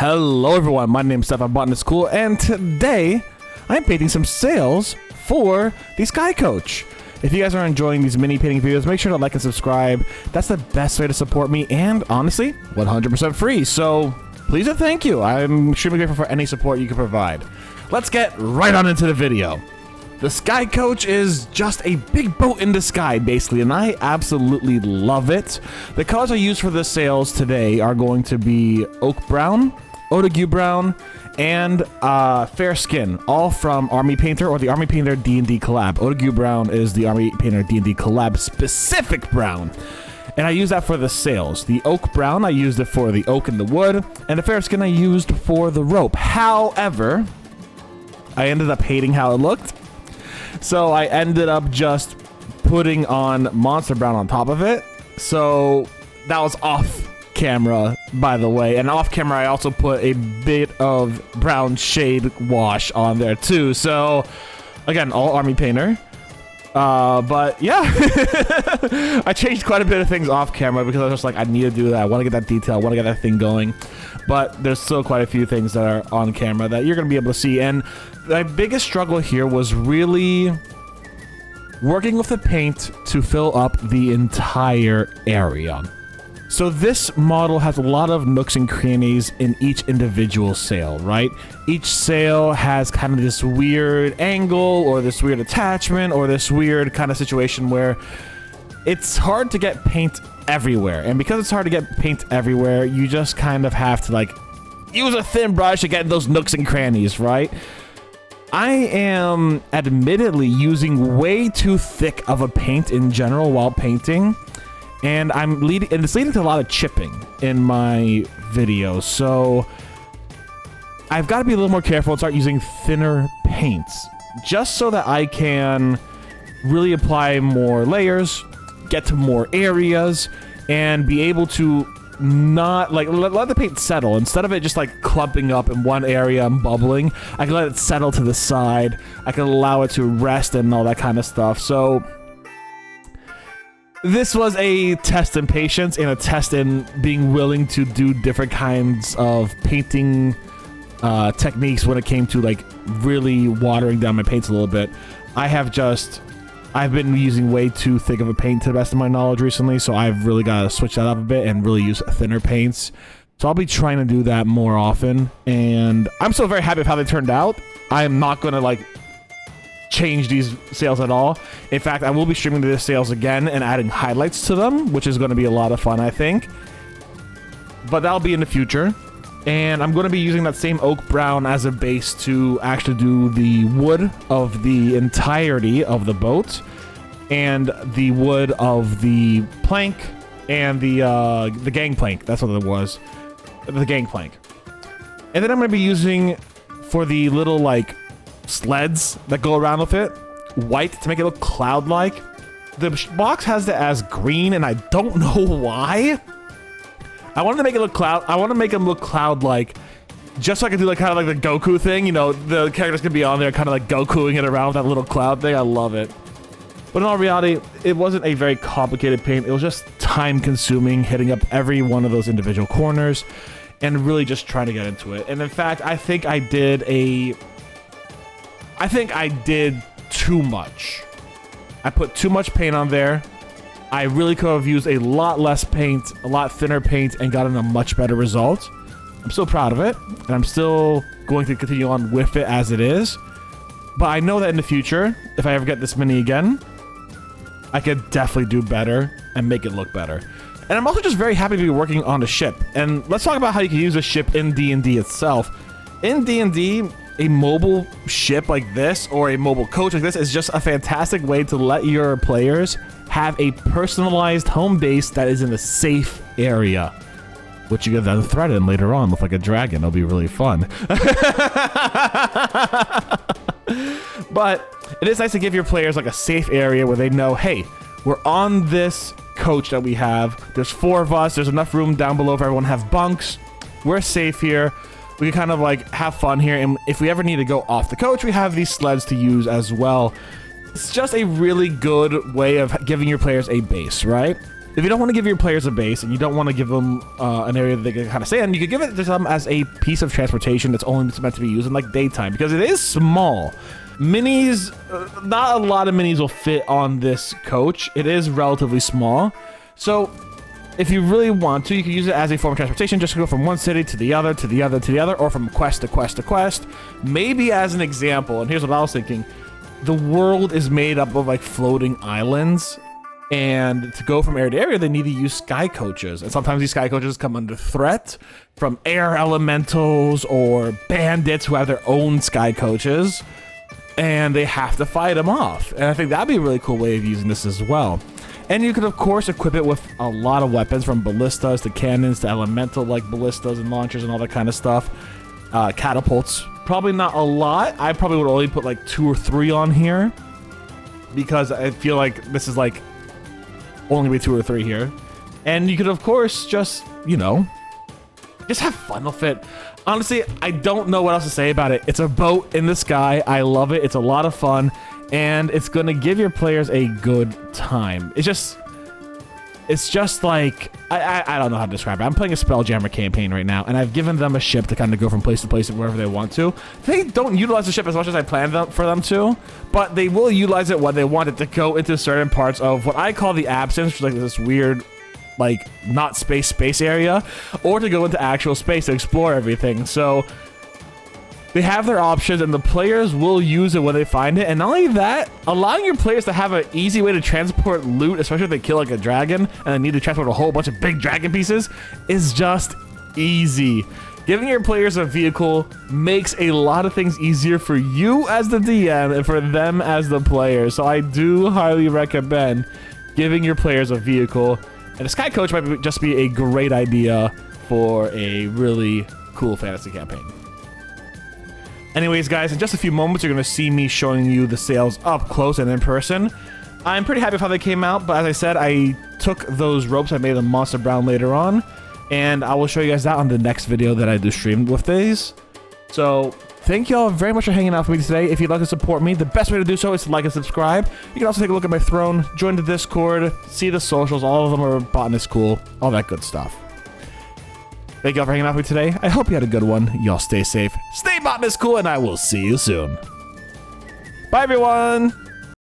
Hello everyone, my name is Seth, I'm Botanist Cool, and today I'm painting some sails for the Sky Coach. If you guys are enjoying these mini painting videos, make sure to like and subscribe. That's the best way to support me, and honestly, 100% free, so please and thank you. I'm extremely grateful for any support you can provide. Let's get right on into the video. The Sky Coach is just a big boat in the sky, basically, and I absolutely love it. The colors I use for the sails today are going to be Oak Brown, Otague Brown, and Fair Skin, all from Army Painter or the Army Painter D&D collab. Otague Brown is the Army Painter D&D collab specific brown. And I use that for the sails. The Oak Brown, I used it for the oak and the wood, and the Fair Skin I used for the rope. However, I ended up hating how it looked. So I ended up just putting on Monster Brown on top of it. So that was off camera, by the way. And off camera, I also put a bit of brown shade wash on there too. So again, all Army Painter. But yeah, I changed quite a bit of things off camera because I was just like, I need to do that. I want to get that detail. I want to get that thing going. But there's still quite a few things that are on camera that you're going to be able to see. And my biggest struggle here was really working with the paint to fill up the entire area. So this model has a lot of nooks and crannies in each individual sail, right? Each sail has kind of this weird angle or this weird attachment or this weird kind of situation where it's hard to get paint everywhere. And because it's hard to get paint everywhere, you just kind of have to like use a thin brush to get those nooks and crannies, right? I am admittedly using way too thick of a paint in general while painting. And it's leading to a lot of chipping in my videos, so I've got to be a little more careful and start using thinner paints, just so that I can really apply more layers, get to more areas, and be able to not like let the paint settle. Instead of it just like clumping up in one area and bubbling, I can let it settle to the side. I can allow it to rest and all that kind of stuff. So this was a test in patience and a test in being willing to do different kinds of painting techniques when it came to like really watering down my paints a little bit. I've been using way too thick of a paint to the best of my knowledge recently, so I've really got to switch that up a bit and really use thinner paints. So I'll be trying to do that more often, and I'm still very happy with how they turned out. I am not going to like change these sails at all. In fact, I will be streaming the sails again and adding highlights to them, which is going to be a lot of fun, I think. But that'll be in the future. And I'm going to be using that same Oak Brown as a base to actually do the wood of the entirety of the boat and the wood of the plank and the gangplank. That's what it was. The gangplank. And then I'm going to be using for the little like sleds that go around with it, white to make it look cloud-like. The box has it as green, and I don't know why. I wanted to make it look I want to make them look cloud-like, just so I can do like kind of like the Goku thing. You know, the characters can be on there, kind of like Gokuing it around with that little cloud thing. I love it. But in all reality, it wasn't a very complicated paint. It was just time-consuming, hitting up every one of those individual corners, and really just trying to get into it. And in fact, I think I did too much. I put too much paint on there. I really could have used a lot less paint, a lot thinner paint, and gotten a much better result. I'm still proud of it, and I'm still going to continue on with it as it is. But I know that in the future, if I ever get this mini again, I could definitely do better and make it look better. And I'm also just very happy to be working on a ship. And let's talk about how you can use a ship in D&D itself. In D&D, a mobile ship like this or a mobile coach like this is just a fantastic way to let your players have a personalized home base that is in a safe area, which you can then threaten later on with like a dragon. It'll be really fun. But it is nice to give your players like a safe area where they know, hey, we're on this coach that we have. There's 4 of us. There's enough room down below for everyone to have bunks. We're safe here. We can kind of like have fun here, and if we ever need to go off the coach, we have these sleds to use as well. It's just a really good way of giving your players a base, right? If you don't want to give your players a base and you don't want to give them an area that they can kind of stay in, you could give it to them as a piece of transportation that's only meant to be used in like daytime, because it is small. Minis, not a lot of minis will fit on this coach. It is relatively small. So if you really want to, you can use it as a form of transportation, just to go from one city to the other, to the other, to the other, or from quest to quest to quest. Maybe as an example, and here's what I was thinking, the world is made up of like floating islands. And to go from area to area, they need to use sky coaches. And sometimes these sky coaches come under threat from air elementals or bandits who have their own sky coaches. And they have to fight them off. And I think that'd be a really cool way of using this as well. And you could, of course, equip it with a lot of weapons, from ballistas to cannons to elemental, like ballistas and launchers and all that kind of stuff. Catapults, probably not a lot. I probably would only put like 2 or 3 on here, because I feel like this is like only be 2 or 3 here. And you could, of course, just, you know, just have fun with it. Honestly, I don't know what else to say about it. It's a boat in the sky. I love it. It's a lot of fun, and it's going to give your players a good time. It's just like, I don't know how to describe it. I'm playing a Spelljammer campaign right now, and I've given them a ship to kind of go from place to place wherever they want to. They don't utilize the ship as much as I planned for them to, but they will utilize it when they want it to go into certain parts of what I call the absence, which is like this weird, like, not space area, or to go into actual space to explore everything. So they have their options, and the players will use it when they find it. And not only that, allowing your players to have an easy way to transport loot, especially if they kill like a dragon and they need to transport a whole bunch of big dragon pieces, is just easy. Giving your players a vehicle makes a lot of things easier for you as the DM and for them as the players. So I do highly recommend giving your players a vehicle. And a sky coach might just be a great idea for a really cool fantasy campaign. Anyways, guys, in just a few moments, you're going to see me showing you the sails up close and in person. I'm pretty happy with how they came out, but as I said, I took those ropes, I made them monster brown later on, and I will show you guys that on the next video that I do stream with these. So thank y'all very much for hanging out with me today. If you'd like to support me, the best way to do so is to like and subscribe. You can also take a look at my throne, join the Discord, see the socials. All of them are Botanist Cool, all that good stuff. Thank y'all for hanging out with me today. I hope you had a good one. Y'all stay safe, stay Botanist Cool, and I will see you soon. Bye, everyone.